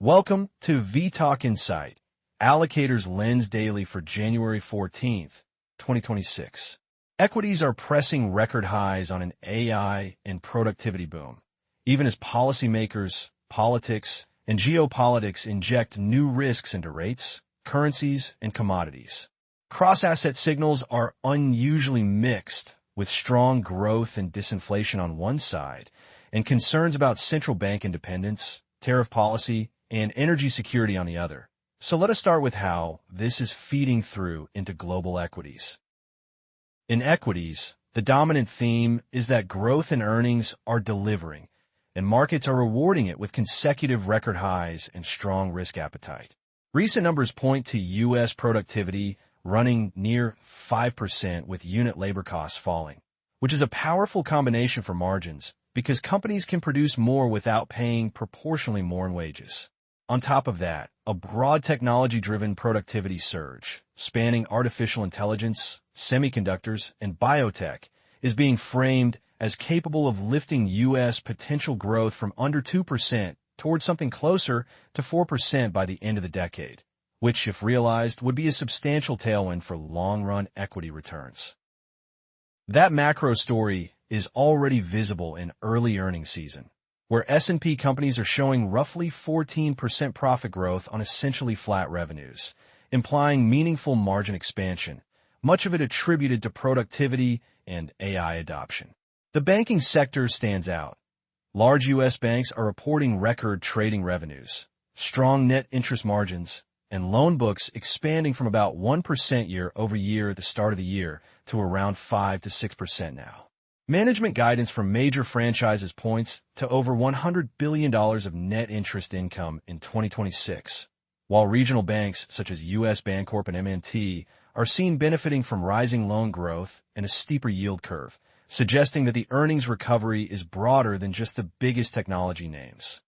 Welcome to vTalkInsight, Allocator's Lens Daily for January 14th, 2026. Equities are pressing record highs on an AI and productivity boom, even as policymakers, politics, and geopolitics inject new risks into rates, currencies, and commodities. Cross-asset signals are unusually mixed, with strong growth and disinflation on one side, and concerns about central bank independence, tariff policy, and energy security on the other. So let us start with how this is feeding through into global equities. In equities, the dominant theme is that growth and earnings are delivering, and markets are rewarding it with consecutive record highs and strong risk appetite. Recent numbers point to U.S. productivity running near 5% with unit labor costs falling, which is a powerful combination for margins because companies can produce more without paying proportionally more in wages. On top of that, a broad technology-driven productivity surge, spanning artificial intelligence, semiconductors, and biotech, is being framed as capable of lifting U.S. potential growth from under 2% towards something closer to 4% by the end of the decade, which, if realized, would be a substantial tailwind for long-run equity returns. That macro story is already visible in early earnings season, where S&P companies are showing roughly 14% profit growth on essentially flat revenues, implying meaningful margin expansion, much of it attributed to productivity and AI adoption. The banking sector stands out. Large U.S. banks are reporting record trading revenues, strong net interest margins, and loan books expanding from about 1% year over year at the start of the year to around 5 to 6% now. Management guidance from major franchises points to over $100 billion of net interest income in 2026, while regional banks such as U.S. Bancorp and M&T are seen benefiting from rising loan growth and a steeper yield curve, suggesting that the earnings recovery is broader than just the biggest technology names.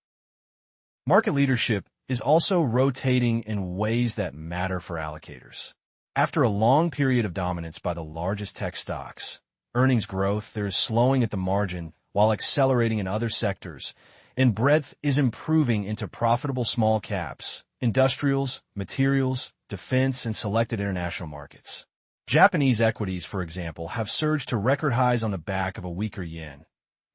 Market leadership is also rotating in ways that matter for allocators. After a long period of dominance by the largest tech stocks, earnings growth there is slowing at the margin while accelerating in other sectors, and breadth is improving into profitable small caps, industrials, materials, defense, and selected international markets. Japanese equities, for example, have surged to record highs on the back of a weaker yen,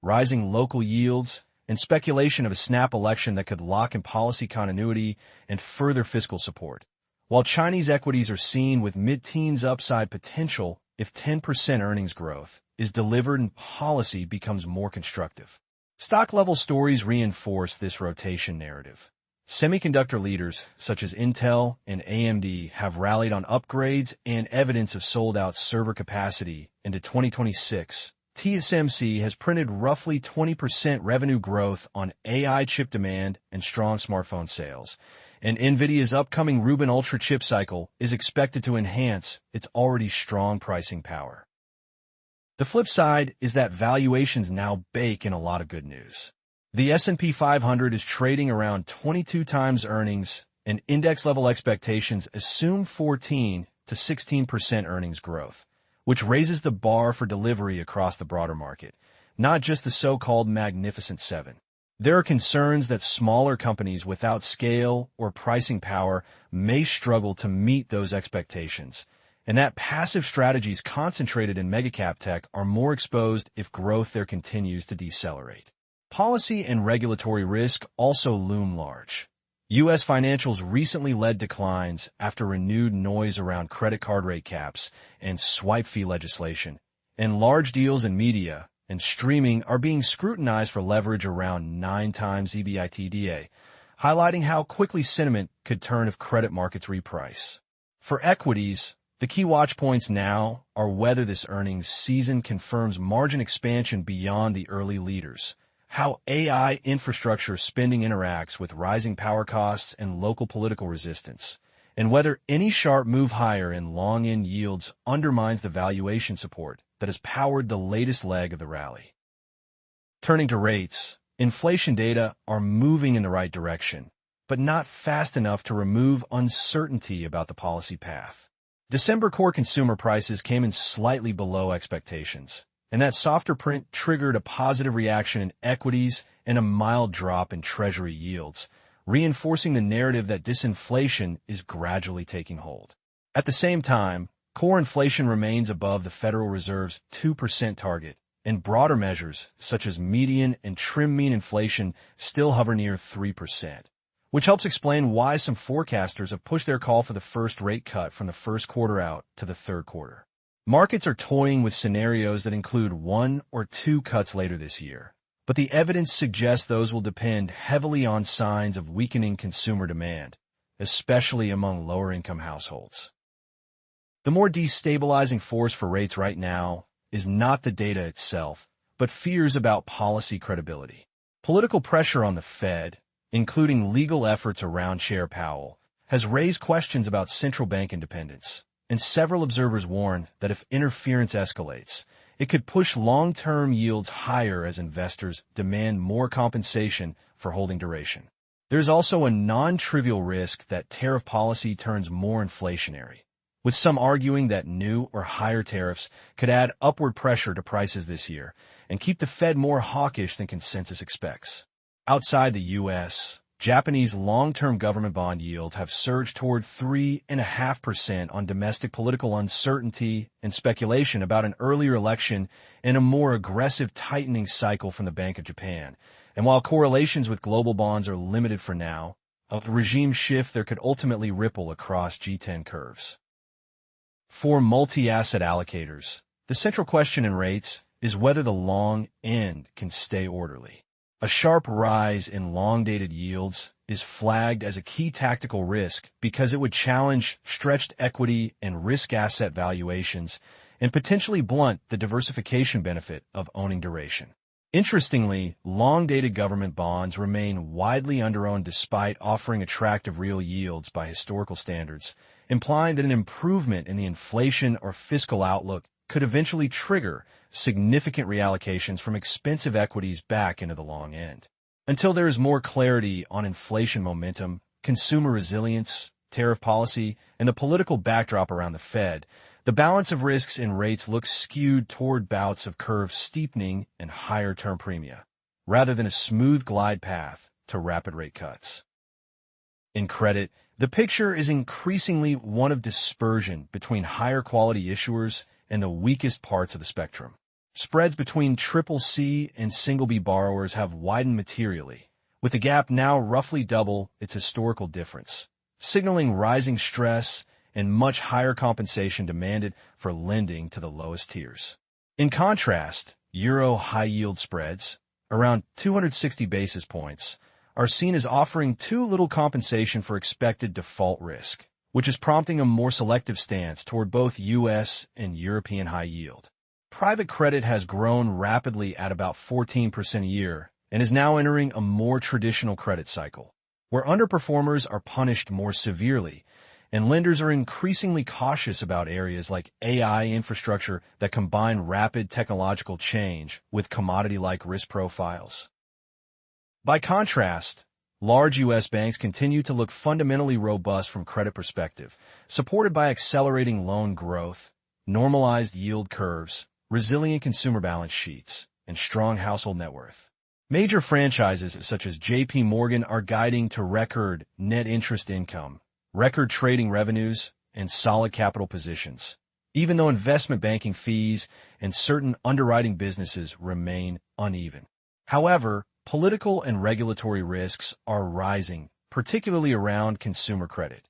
rising local yields, and speculation of a snap election that could lock in policy continuity and further fiscal support, while Chinese equities are seen with mid-teens upside potential if 10% earnings growth is delivered and policy becomes more constructive. Stock-level stories reinforce this rotation narrative. Semiconductor leaders such as Intel and AMD have rallied on upgrades and evidence of sold-out server capacity into 2026. TSMC has printed roughly 20% revenue growth on AI chip demand and strong smartphone sales, and NVIDIA's upcoming Rubin Ultra chip cycle is expected to enhance its already strong pricing power. The flip side is that valuations now bake in a lot of good news. The S&P 500 is trading around 22 times earnings, and index-level expectations assume 14 to 16% earnings growth, which raises the bar for delivery across the broader market, not just the so-called Magnificent Seven. There are concerns that smaller companies without scale or pricing power may struggle to meet those expectations, and that passive strategies concentrated in megacap tech are more exposed if growth there continues to decelerate. Policy and regulatory risk also loom large. U.S. financials recently led declines after renewed noise around credit card rate caps and swipe fee legislation, and large deals in media and streaming are being scrutinized for leverage around 9 times EBITDA, highlighting how quickly sentiment could turn if credit markets reprice. For equities, the key watch points now are whether this earnings season confirms margin expansion beyond the early leaders, how AI infrastructure spending interacts with rising power costs and local political resistance, and whether any sharp move higher in long-end yields undermines the valuation support that has powered the latest leg of the rally. Turning to rates, inflation data are moving in the right direction, but not fast enough to remove uncertainty about the policy path. December core consumer prices came in slightly below expectations, and that softer print triggered a positive reaction in equities and a mild drop in Treasury yields, reinforcing the narrative that disinflation is gradually taking hold. At the same time, core inflation remains above the Federal Reserve's 2% target, and broader measures, such as median and trim mean inflation, still hover near 3%, which helps explain why some forecasters have pushed their call for the first rate cut from the first quarter out to the third quarter. Markets are toying with scenarios that include 1 or 2 cuts later this year, but the evidence suggests those will depend heavily on signs of weakening consumer demand, especially among lower-income households. The more destabilizing force for rates right now is not the data itself, but fears about policy credibility. Political pressure on the Fed, including legal efforts around Chair Powell, has raised questions about central bank independence, and several observers warn that if interference escalates, it could push long-term yields higher as investors demand more compensation for holding duration. There's also a non-trivial risk that tariff policy turns more inflationary, with some arguing that new or higher tariffs could add upward pressure to prices this year and keep the Fed more hawkish than consensus expects. Outside the U.S., Japanese long-term government bond yields have surged toward 3.5% on domestic political uncertainty and speculation about an earlier election and a more aggressive tightening cycle from the Bank of Japan. And while correlations with global bonds are limited for now, a regime shift there could ultimately ripple across G10 curves. For multi-asset allocators, the central question in rates is whether the long end can stay orderly. A sharp rise in long-dated yields is flagged as a key tactical risk because it would challenge stretched equity and risk asset valuations and potentially blunt the diversification benefit of owning duration. Interestingly, long-dated government bonds remain widely underowned despite offering attractive real yields by historical standards, implying that an improvement in the inflation or fiscal outlook could eventually trigger significant reallocations from expensive equities back into the long end. Until there is more clarity on inflation momentum, consumer resilience, tariff policy, and the political backdrop around the Fed, the balance of risks in rates looks skewed toward bouts of curve steepening and higher term premia, rather than a smooth glide path to rapid rate cuts. In credit, the picture is increasingly one of dispersion between higher quality issuers and the weakest parts of the spectrum. Spreads between CCC and single B borrowers have widened materially, with the gap now roughly double its historical difference, signaling rising stress and much higher compensation demanded for lending to the lowest tiers. In contrast, Euro high-yield spreads, around 260 basis points, are seen as offering too little compensation for expected default risk, which is prompting a more selective stance toward both U.S. and European high yield. Private credit has grown rapidly at about 14% a year and is now entering a more traditional credit cycle, where underperformers are punished more severely, and lenders are increasingly cautious about areas like AI infrastructure that combine rapid technological change with commodity-like risk profiles. By contrast, large U.S. banks continue to look fundamentally robust from credit perspective, supported by accelerating loan growth, normalized yield curves, resilient consumer balance sheets, and strong household net worth. Major franchises such as J.P. Morgan are guiding to record net interest income, record trading revenues, and solid capital positions, even though investment banking fees and certain underwriting businesses remain uneven. However, political and regulatory risks are rising, particularly around consumer credit.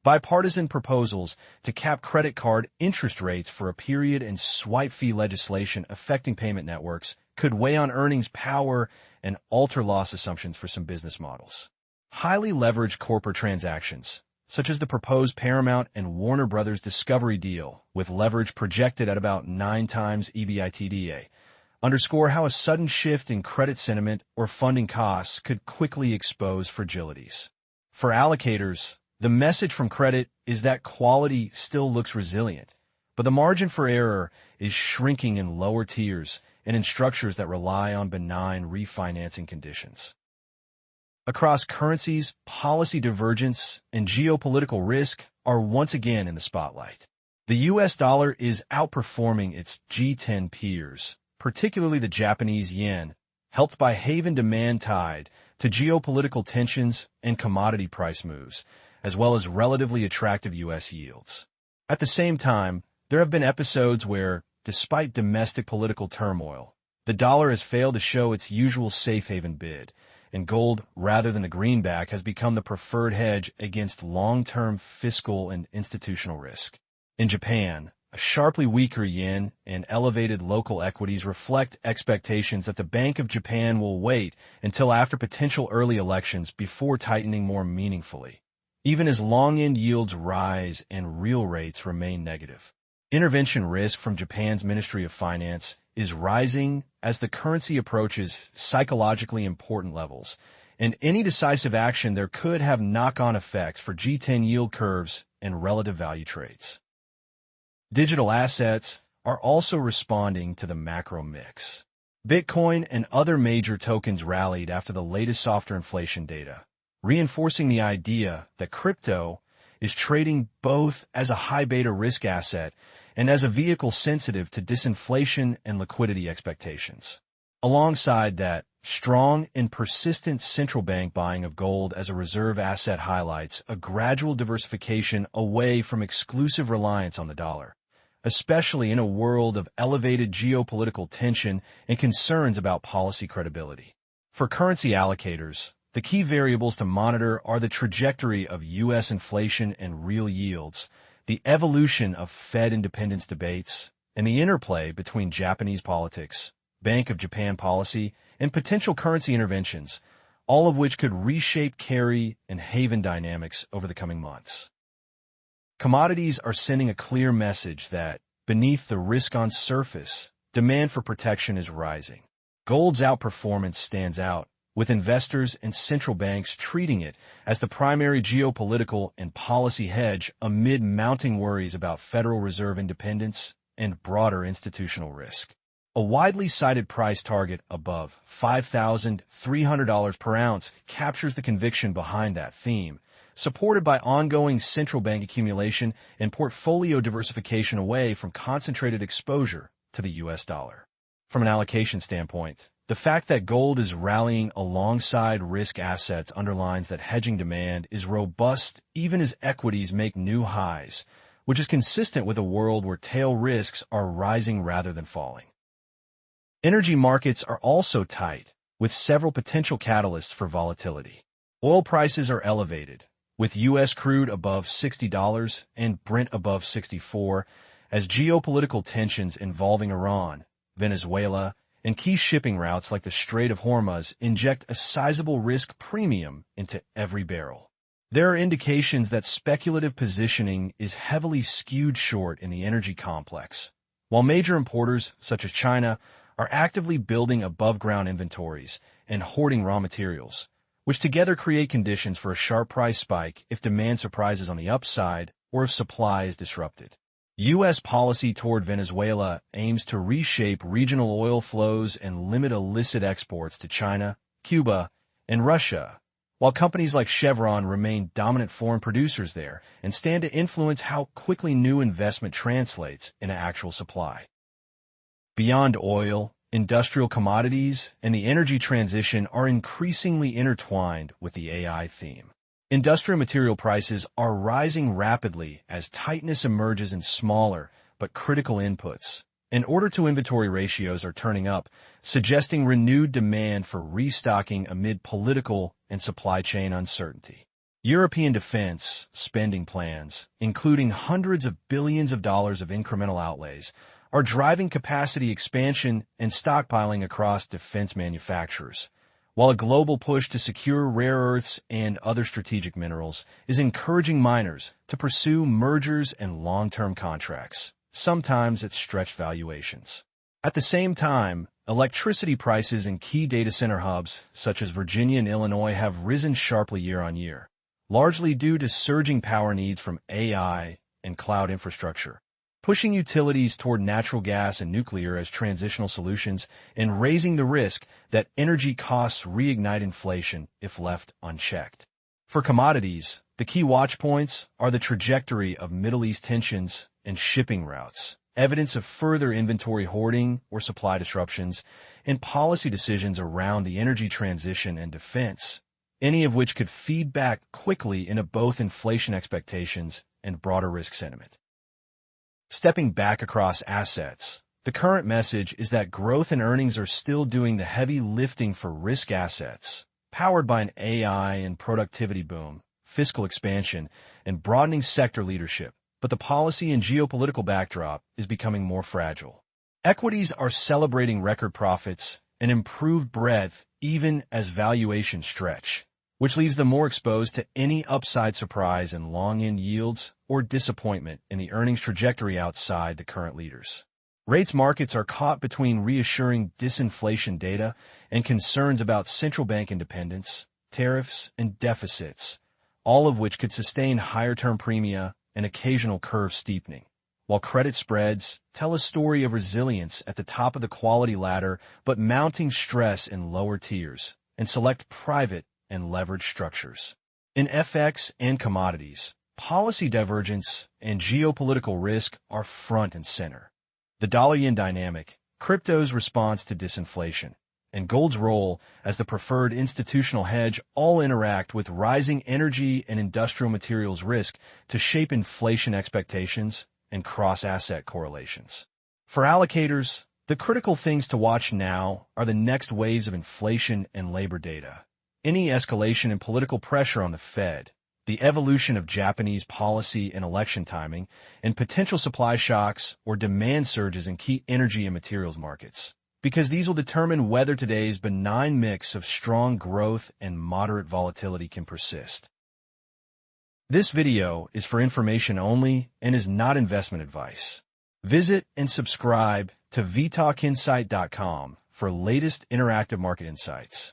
Bipartisan proposals to cap credit card interest rates for a period and swipe fee legislation affecting payment networks could weigh on earnings power and alter loss assumptions for some business models. Highly leveraged corporate transactions, such as the proposed Paramount and Warner Brothers Discovery deal with leverage projected at about 9 times EBITDA, underscore how a sudden shift in credit sentiment or funding costs could quickly expose fragilities. For allocators, the message from credit is that quality still looks resilient, but the margin for error is shrinking in lower tiers and in structures that rely on benign refinancing conditions. Across currencies, policy divergence and geopolitical risk are once again in the spotlight. The U.S. dollar is outperforming its G10 peers, particularly the Japanese yen, helped by haven demand tied to geopolitical tensions and commodity price moves, as well as relatively attractive U.S. yields. At the same time, there have been episodes where, despite domestic political turmoil, the dollar has failed to show its usual safe haven bid, and gold, rather than the greenback, has become the preferred hedge against long-term fiscal and institutional risk. In Japan, a sharply weaker yen and elevated local equities reflect expectations that the Bank of Japan will wait until after potential early elections before tightening more meaningfully, even as long-end yields rise and real rates remain negative. Intervention risk from Japan's Ministry of Finance is rising as the currency approaches psychologically important levels, and any decisive action there could have knock-on effects for G10 yield curves and relative value trades. Digital assets are also responding to the macro mix. Bitcoin and other major tokens rallied after the latest softer inflation data, reinforcing the idea that crypto is trading both as a high beta risk asset and as a vehicle sensitive to disinflation and liquidity expectations. Alongside that, strong and persistent central bank buying of gold as a reserve asset highlights a gradual diversification away from exclusive reliance on the dollar, especially in a world of elevated geopolitical tension and concerns about policy credibility. For currency allocators, the key variables to monitor are the trajectory of U.S. inflation and real yields, the evolution of Fed independence debates, and the interplay between Japanese politics, Bank of Japan policy, and potential currency interventions, all of which could reshape carry and haven dynamics over the coming months. Commodities are sending a clear message that, beneath the risk-on surface, demand for protection is rising. Gold's outperformance stands out, with investors and central banks treating it as the primary geopolitical and policy hedge amid mounting worries about Federal Reserve independence and broader institutional risk. A widely cited price target above $5,300 per ounce captures the conviction behind that theme, supported by ongoing central bank accumulation and portfolio diversification away from concentrated exposure to the U.S. dollar. From an allocation standpoint, the fact that gold is rallying alongside risk assets underlines that hedging demand is robust even as equities make new highs, which is consistent with a world where tail risks are rising rather than falling. Energy markets are also tight, with several potential catalysts for volatility. Oil prices are elevated, with U.S. crude above $60 and Brent above $64, as geopolitical tensions involving Iran, Venezuela, and key shipping routes like the Strait of Hormuz inject a sizable risk premium into every barrel. There are indications that speculative positioning is heavily skewed short in the energy complex, while major importers, such as China, are actively building above-ground inventories and hoarding raw materials, which together create conditions for a sharp price spike if demand surprises on the upside or if supply is disrupted. U.S. policy toward Venezuela aims to reshape regional oil flows and limit illicit exports to China, Cuba, and Russia, while companies like Chevron remain dominant foreign producers there and stand to influence how quickly new investment translates into actual supply. Beyond oil, industrial commodities and the energy transition are increasingly intertwined with the AI theme. Industrial material prices are rising rapidly as tightness emerges in smaller but critical inputs, and order-to-inventory ratios are turning up, suggesting renewed demand for restocking amid political and supply chain uncertainty. European defense spending plans, including hundreds of billions of dollars of incremental outlays, are driving capacity expansion and stockpiling across defense manufacturers, while a global push to secure rare earths and other strategic minerals is encouraging miners to pursue mergers and long-term contracts, sometimes at stretched valuations. At the same time, electricity prices in key data center hubs, such as Virginia and Illinois, have risen sharply year on year, largely due to surging power needs from AI and cloud infrastructure, pushing utilities toward natural gas and nuclear as transitional solutions and raising the risk that energy costs reignite inflation if left unchecked. For commodities, the key watch points are the trajectory of Middle East tensions and shipping routes, evidence of further inventory hoarding or supply disruptions, and policy decisions around the energy transition and defense, any of which could feed back quickly into both inflation expectations and broader risk sentiment. Stepping back across assets, the current message is that growth and earnings are still doing the heavy lifting for risk assets, powered by an AI and productivity boom, fiscal expansion, and broadening sector leadership. But the policy and geopolitical backdrop is becoming more fragile. Equities are celebrating record profits and improved breadth even as valuations stretch, which leaves them more exposed to any upside surprise in long-end yields or disappointment in the earnings trajectory outside the current leaders. Rates markets are caught between reassuring disinflation data and concerns about central bank independence, tariffs, and deficits, all of which could sustain higher term premia and occasional curve steepening, while credit spreads tell a story of resilience at the top of the quality ladder but mounting stress in lower tiers and select private and leveraged structures. In FX and commodities, policy divergence and geopolitical risk are front and center. The dollar-yen dynamic, crypto's response to disinflation, and gold's role as the preferred institutional hedge all interact with rising energy and industrial materials risk to shape inflation expectations and cross-asset correlations. For allocators, the critical things to watch now are the next waves of inflation and labor data, any escalation in political pressure on the Fed, the evolution of Japanese policy and election timing, and potential supply shocks or demand surges in key energy and materials markets, because these will determine whether today's benign mix of strong growth and moderate volatility can persist. This video is for information only and is not investment advice. Visit and subscribe to vTalkInsight.com for latest interactive market insights.